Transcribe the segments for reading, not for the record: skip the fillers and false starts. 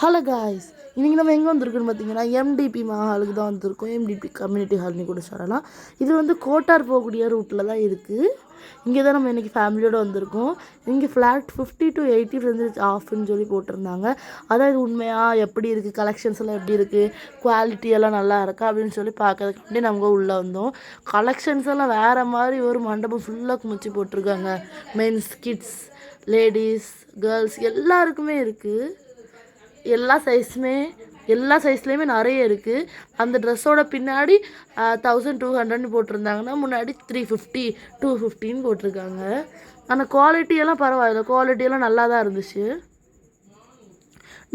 Hello guys, இன்றைக்கி நம்ம எங்கே வந்திருக்கோன்னு பார்த்தீங்கன்னா எம்டிபி மஹாலுக்கு தான் வந்திருக்கோம். எம்டிபி கம்யூனிட்டி ஹால்னு கூட சொல்லலாம். இது வந்து கோட்டார் போகக்கூடிய ரூட்டில் தான் இருக்குது. இங்கே தான் நம்ம இன்றைக்கி ஃபேமிலியோடு வந்திருக்கோம். இங்கே ஃப்ளாட் 50 to 80% ஆஃப்னு சொல்லி போட்டிருந்தாங்க. அதான் இது உண்மையாக எப்படி இருக்குது, கலெக்ஷன்ஸ் எல்லாம் எப்படி இருக்குது, குவாலிட்டி எல்லாம் நல்லா இருக்கா அப்படின்னு சொல்லி பார்க்கறதுக்கு நம்ம உள்ளே வந்தோம். கலெக்ஷன்ஸ் எல்லாம் வேறு மாதிரி ஒரு மண்டபம் ஃபுல்லாக குமிச்சு போட்டிருக்காங்க. மென்ஸ், கிட்ஸ், லேடிஸ், கேர்ள்ஸ் எல்லாருக்குமே இருக்குது. எல்லா சைஸ்லேயுமே நிறைய இருக்குது. அந்த ட்ரெஸ்ஸோட பின்னாடி 1200 போட்டிருந்தாங்கன்னா முன்னாடி 350 250 போட்டிருக்காங்க. ஆனால் குவாலிட்டியெல்லாம் பரவாயில்ல, குவாலிட்டியெல்லாம் நல்லா தான் இருந்துச்சு.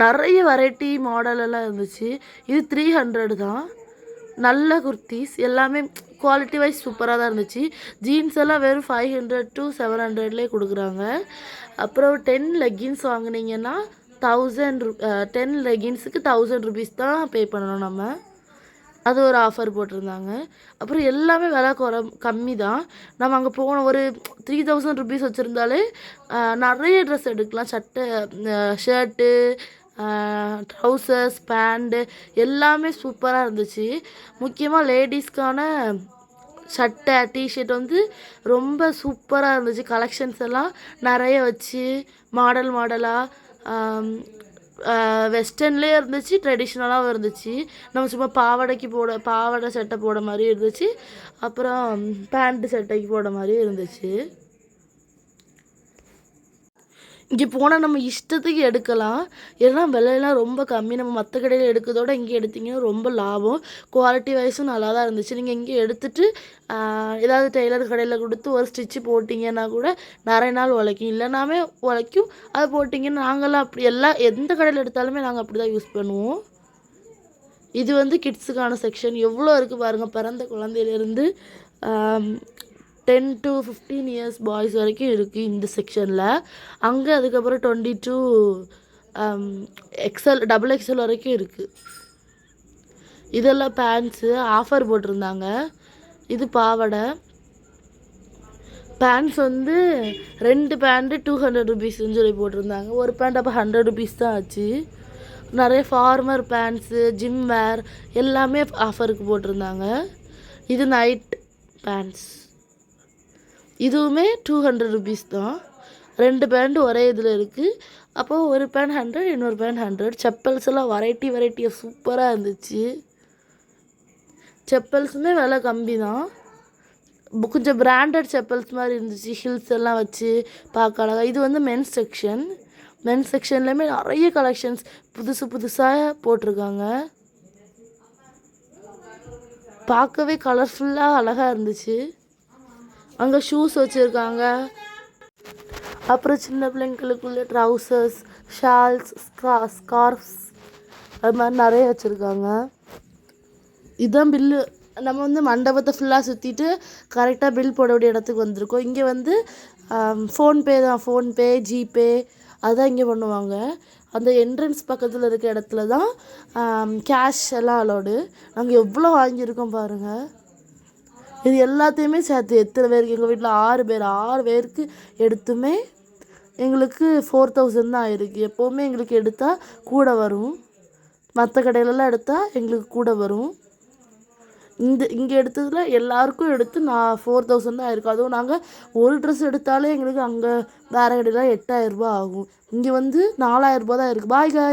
நிறைய வெரைட்டி மாடலெல்லாம் இருந்துச்சு. இது 300 தான். நல்ல குர்த்திஸ் எல்லாமே குவாலிட்டி வைஸ் சூப்பராக தான் இருந்துச்சு. ஜீன்ஸ் எல்லாம் வெறும் 500 to 700 கொடுக்குறாங்க. அப்புறம் 10 லெக்கின்ஸ் வாங்கினீங்கன்னா 10 லெகின்ஸுக்கு 1000 rupees தான் பே பண்ணணும் நம்ம. அது ஒரு ஆஃபர் போட்டிருந்தாங்க. அப்புறம் எல்லாமே விலை கம்மி தான். நம்ம அங்கே போன ஒரு 3000 rupees வச்சுருந்தாலே நிறைய ட்ரெஸ் எடுக்கலாம். சட்டை, ஷர்ட்டு, ட்ரௌசர்ஸ், பேண்ட்டு எல்லாமே சூப்பராக இருந்துச்சு. முக்கியமாக லேடிஸ்க்கான சட்டை, டிஷர்ட் வந்து ரொம்ப சூப்பராக இருந்துச்சு. கலெக்ஷன்ஸ் எல்லாம் நிறைய வச்சு மாடலாக வெஸ்டர்ன்லேயே இருந்துச்சு, ட்ரெடிஷ்னலாகவும் இருந்துச்சு. நம்ம சும்மா பாவாடை சட்டை போட மாதிரியும் இருந்துச்சு, அப்புறம் பேண்ட்டு சட்டைக்கு போட மாதிரியும் இருந்துச்சு. இங்கே போனால் நம்ம இஷ்டத்துக்கு எடுக்கலாம். ஏன்னா விலையெல்லாம் ரொம்ப கம்மி. நம்ம மற்ற கடையில் எடுக்கிறதோட இங்கே எடுத்திங்கன்னா ரொம்ப லாபம். குவாலிட்டி வைஸும் நல்லா தான் இருந்துச்சு. நீங்கள் இங்கே எடுத்துகிட்டு ஏதாவது டெய்லர் கடையில் கொடுத்து ஒரு ஸ்டிச்சு போட்டிங்கன்னா கூட நிறைய நாள் உழைக்கும், இல்லைனாமே உழைக்கும். அதை போட்டிங்கன்னா நாங்களாம் அப்படி எந்த கடையில் எடுத்தாலுமே நாங்கள் அப்படி தான் யூஸ் பண்ணுவோம். இது வந்து கிட்ஸுக்கான செக்ஷன் எவ்வளோ இருக்குது பாருங்கள். பிறந்த குழந்தையிலேருந்து 10 to 15 years பாய்ஸ் வரைக்கும் இருக்குது இந்த செக்ஷனில். அங்கே அதுக்கப்புறம் 22 XL வரைக்கும் இருக்குது. இதெல்லாம் பேண்ட்ஸு ஆஃபர் போட்டிருந்தாங்க. இது பாவாடை. பேண்ட்ஸ் வந்து 2 பேண்ட்டு 200 rupeesன்னு சொல்லி போட்டிருந்தாங்க. ஒரு பேண்ட் அப்போ 100 rupees தான் ஆச்சு. நிறைய ஃபார்மர் பேண்ட்ஸு, ஜிம் வேர் எல்லாமே ஆஃபருக்கு போட்டிருந்தாங்க. இது நைட் பேண்ட்ஸ். இதுவுமே 200 rupees தான். 2 பேண்ட் ஒரே இதில் இருக்குது. அப்போது ஒரு பேண்ட் 100, இன்னொரு பேண்ட் 100. செப்பல்ஸ் எல்லாம் வெரைட்டியாக சூப்பராக இருந்துச்சு. செப்பல்ஸுமே விலை கம்மி தான். கொஞ்சம் பிராண்டட் செப்பல்ஸ் மாதிரி இருந்துச்சு. ஹில்ஸ் எல்லாம் வச்சு பார்க்க அழகாக. இது வந்து மென்ஸ் செக்ஷன்லேயுமே நிறைய கலெக்ஷன்ஸ் புதுசாக போட்டிருக்காங்க. பார்க்கவே கலர்ஃபுல்லாக அழகாக இருந்துச்சு. அங்கே ஷூஸ் வச்சுருக்காங்க. அப்புறம் சின்ன பிள்ளைங்களுக்குள்ள ட்ரௌசர்ஸ், ஷால்ஸ், ஸ்கார்ஃப்ஸ் அது மாதிரி நிறைய வச்சுருக்காங்க. இதுதான் பில்லு. நம்ம வந்து மண்டபத்தை ஃபுல்லாக சுற்றிட்டு கரெக்டாக பில் போட வேண்டிய இடத்துக்கு வந்திருக்கோம். இங்கே வந்து ஃபோன்பே, ஜிபே அதுதான் இங்கே பண்ணுவாங்க. அந்த என்ட்ரன்ஸ் பக்கத்தில் இருக்க இடத்துல தான் கேஷ் எல்லாம் அலோடு. நாங்கள் எவ்வளோ வாங்கியிருக்கோம் பாருங்கள். இது எல்லாத்தையுமே சேர்த்து எத்தனை பேருக்கு, எங்கள் வீட்டில் 6 பேருக்கு எடுத்துமே எங்களுக்கு 4000 தான் ஆயிருக்கு. எப்போவுமே எங்களுக்கு எடுத்தால் கூட வரும். மற்ற கடையிலலாம் எடுத்தால் எங்களுக்கு கூட வரும். இங்கே எடுத்ததில் எல்லாருக்கும் எடுத்து 4000 தான் ஆயிருக்கு. அதுவும் நாங்கள் ஒரு ட்ரெஸ் எடுத்தாலே எங்களுக்கு அங்கே வேறு கடையில் 8000 ரூபா ஆகும். இங்கே வந்து 4000 ரூபா தான் இருக்குது. பாய் காய்.